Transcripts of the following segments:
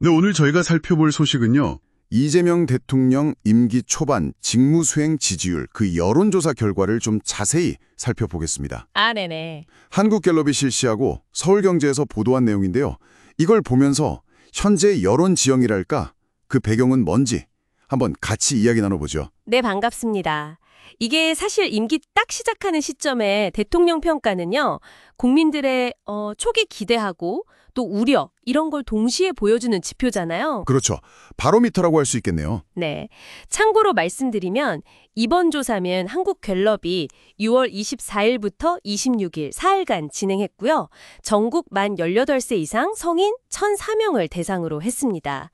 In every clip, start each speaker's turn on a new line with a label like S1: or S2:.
S1: 네, 오늘 저희가 살펴볼 소식은요.
S2: 이재명 대통령 임기 초반 직무수행 지지율 그 여론조사 결과를 좀 자세히 살펴보겠습니다.
S3: 네네.
S2: 한국갤럽이 실시하고 서울경제에서 보도한 내용인데요. 이걸 보면서 현재 여론 지형이랄까 그 배경은 뭔지 한번 같이 이야기 나눠보죠.
S3: 네, 반갑습니다. 이게 사실 임기 딱 시작하는 시점에 대통령 평가는요, 국민들의 초기 기대하고 또 우려, 이런 걸 동시에 보여주는 지표잖아요.
S2: 그렇죠. 바로미터라고 할 수 있겠네요.
S3: 네. 참고로 말씀드리면 이번 조사는 한국갤럽이 6월 24일부터 26일 4일간 진행했고요. 전국 만 18세 이상 성인 1,004명을 대상으로 했습니다.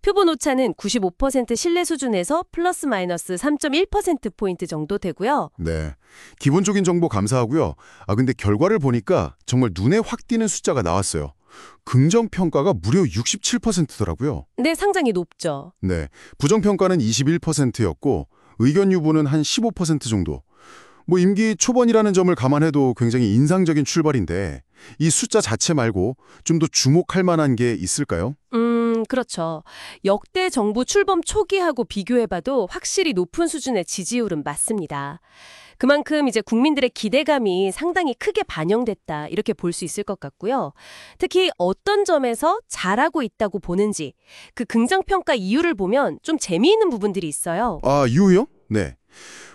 S3: 표본 오차는 95% 신뢰 수준에서 플러스 마이너스 3.1%포인트 정도 되고요.
S2: 네. 기본적인 정보 감사하고요. 근데 결과를 보니까 정말 눈에 확 띄는 숫자가 나왔어요. 긍정평가가 무려 67%더라고요.
S3: 네, 상당히 높죠.
S2: 네. 부정평가는 21%였고 의견 유보는 한 15% 정도. 임기 초반이라는 점을 감안해도 굉장히 인상적인 출발인데 이 숫자 자체 말고 좀 더 주목할 만한 게 있을까요?
S3: 그렇죠. 역대 정부 출범 초기하고 비교해봐도 확실히 높은 수준의 지지율은 맞습니다. 그만큼 이제 국민들의 기대감이 상당히 크게 반영됐다 이렇게 볼 수 있을 것 같고요. 특히 어떤 점에서 잘하고 있다고 보는지 그 긍정평가 이유를 보면 좀 재미있는 부분들이 있어요.
S2: 이유요? 네.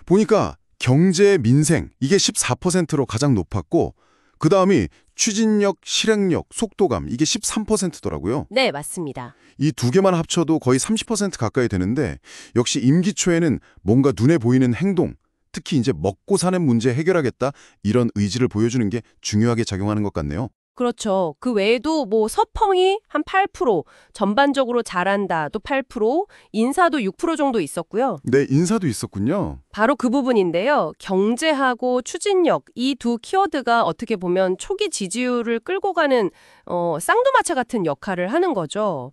S2: 보니까 경제, 민생 이게 14%로 가장 높았고 그 다음이 추진력, 실행력, 속도감 이게 13%더라고요.
S3: 네, 맞습니다.
S2: 이 두 개만 합쳐도 거의 30% 가까이 되는데 역시 임기 초에는 뭔가 눈에 보이는 행동, 특히 이제 먹고 사는 문제 해결하겠다 이런 의지를 보여주는 게 중요하게 작용하는 것 같네요.
S3: 그렇죠. 그 외에도 서펑이 한 8%, 전반적으로 잘한다 또 8%, 인사도 6% 정도 있었고요.
S2: 네, 인사도 있었군요.
S3: 바로 그 부분인데요. 경제하고 추진력 이 두 키워드가 어떻게 보면 초기 지지율을 끌고 가는 쌍두마차 같은 역할을 하는 거죠.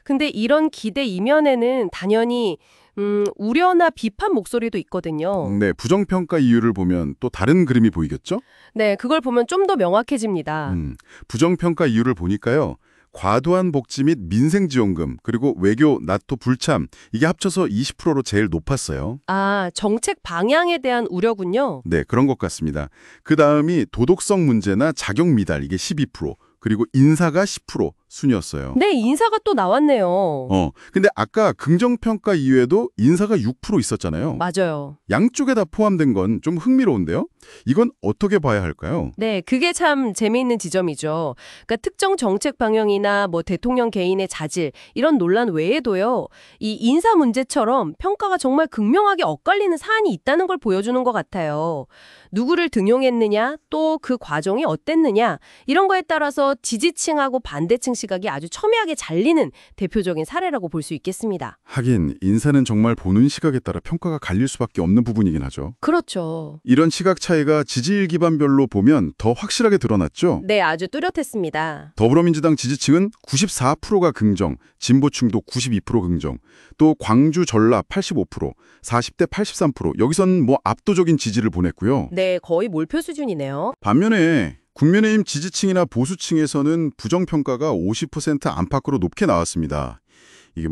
S3: 근데 이런 기대 이면에는 당연히 우려나 비판 목소리도 있거든요.
S2: 네, 부정평가 이유를 보면 또 다른 그림이 보이겠죠?
S3: 네, 그걸 보면 좀 더 명확해집니다.
S2: 부정평가 이유를 보니까요. 과도한 복지 및 민생지원금, 그리고 외교, 나토 불참 이게 합쳐서 20%로 제일 높았어요.
S3: 정책 방향에 대한 우려군요.
S2: 네, 그런 것 같습니다. 그 다음이 도덕성 문제나 자격 미달 이게 12%, 그리고 인사가 10% 순이었어요.
S3: 네, 인사가 또 나왔네요.
S2: 근데 아까 긍정평가 이외에도 인사가 6% 있었잖아요.
S3: 맞아요.
S2: 양쪽에 다 포함된 건 좀 흥미로운데요? 이건 어떻게 봐야 할까요?
S3: 네, 그게 참 재미있는 지점이죠. 그러니까 특정 정책 방향이나 대통령 개인의 자질 이런 논란 외에도요. 이 인사 문제처럼 평가가 정말 극명하게 엇갈리는 사안이 있다는 걸 보여주는 것 같아요. 누구를 등용했느냐, 또 그 과정이 어땠느냐 이런 거에 따라서 지지층하고 반대층 시각이 아주 첨예하게 잘리는 대표적인 사례라고 볼 수 있겠습니다.
S2: 하긴 인사는 정말 보는 시각에 따라 평가가 갈릴 수밖에 없는 부분이긴 하죠.
S3: 그렇죠.
S2: 이런 시각 차이가 지지율 기반별로 보면 더 확실하게 드러났죠?
S3: 네, 아주 뚜렷했습니다.
S2: 더불어민주당 지지층은 94%가 긍정, 진보층도 92% 긍정, 또 광주, 전라 85%, 40대 83% 여기선 압도적인 지지를 보냈고요.
S3: 네, 거의 몰표 수준이네요.
S2: 반면에 국민의힘 지지층이나 보수층에서는 부정평가가 50% 안팎으로 높게 나왔습니다. 이게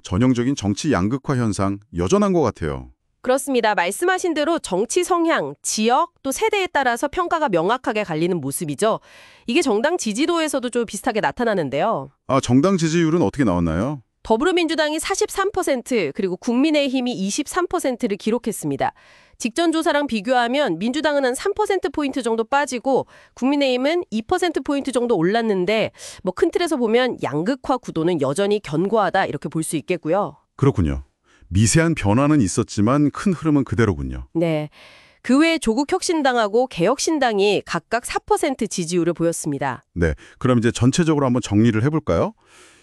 S2: 전형적인 정치 양극화 현상 여전한 것 같아요.
S3: 그렇습니다. 말씀하신 대로 정치 성향, 지역, 또 세대에 따라서 평가가 명확하게 갈리는 모습이죠. 이게 정당 지지도에서도 좀 비슷하게 나타나는데요.
S2: 정당 지지율은 어떻게 나왔나요?
S3: 더불어민주당이 43%, 그리고 국민의힘이 23%를 기록했습니다. 직전 조사랑 비교하면 민주당은 한 3%포인트 정도 빠지고 국민의힘은 2%포인트 정도 올랐는데 큰 틀에서 보면 양극화 구도는 여전히 견고하다 이렇게 볼 수 있겠고요.
S2: 그렇군요. 미세한 변화는 있었지만 큰 흐름은 그대로군요.
S3: 네. 그 외에 조국혁신당하고 개혁신당이 각각 4% 지지율을 보였습니다.
S2: 네. 그럼 이제 전체적으로 한번 정리를 해볼까요?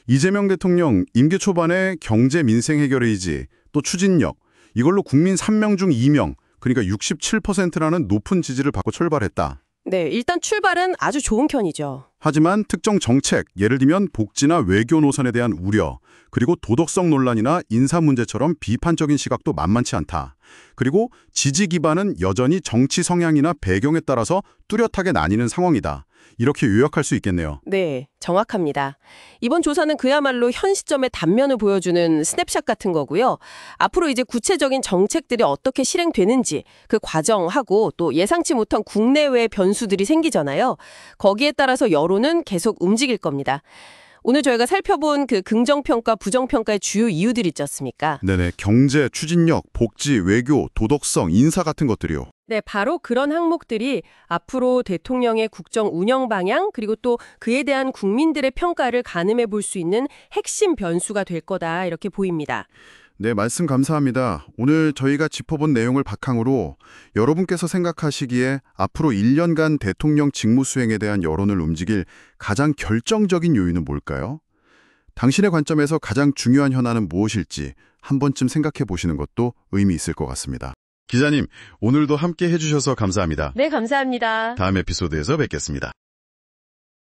S2: 이재명 대통령 임기 초반에 경제 민생 해결의 의지, 또 추진력, 이걸로 국민 3명 중 2명, 그러니까 67%라는 높은 지지를 받고 출발했다.
S3: 네, 일단 출발은 아주 좋은 편이죠.
S2: 하지만 특정 정책, 예를 들면 복지나 외교 노선에 대한 우려, 그리고 도덕성 논란이나 인사 문제처럼 비판적인 시각도 만만치 않다. 그리고 지지 기반은 여전히 정치 성향이나 배경에 따라서 뚜렷하게 나뉘는 상황이다. 이렇게 요약할 수 있겠네요.
S3: 네, 정확합니다. 이번 조사는 그야말로 현 시점의 단면을 보여주는 스냅샷 같은 거고요. 앞으로 이제 구체적인 정책들이 어떻게 실행되는지 그 과정하고 또 예상치 못한 국내외 변수들이 생기잖아요. 거기에 따라서 여론은 계속 움직일 겁니다. 오늘 저희가 살펴본 그 긍정평가, 부정평가의 주요 이유들 있지 않습니까?
S2: 네네, 경제, 추진력, 복지, 외교, 도덕성, 인사 같은 것들이요.
S3: 네, 바로 그런 항목들이 앞으로 대통령의 국정 운영 방향 그리고 또 그에 대한 국민들의 평가를 가늠해 볼 수 있는 핵심 변수가 될 거다 이렇게 보입니다.
S2: 네, 말씀 감사합니다. 오늘 저희가 짚어본 내용을 바탕으로 여러분께서 생각하시기에 앞으로 1년간 대통령 직무 수행에 대한 여론을 움직일 가장 결정적인 요인은 뭘까요? 당신의 관점에서 가장 중요한 현안은 무엇일지 한 번쯤 생각해 보시는 것도 의미 있을 것 같습니다. 기자님, 오늘도 함께 해주셔서 감사합니다.
S3: 네, 감사합니다.
S2: 다음 에피소드에서 뵙겠습니다.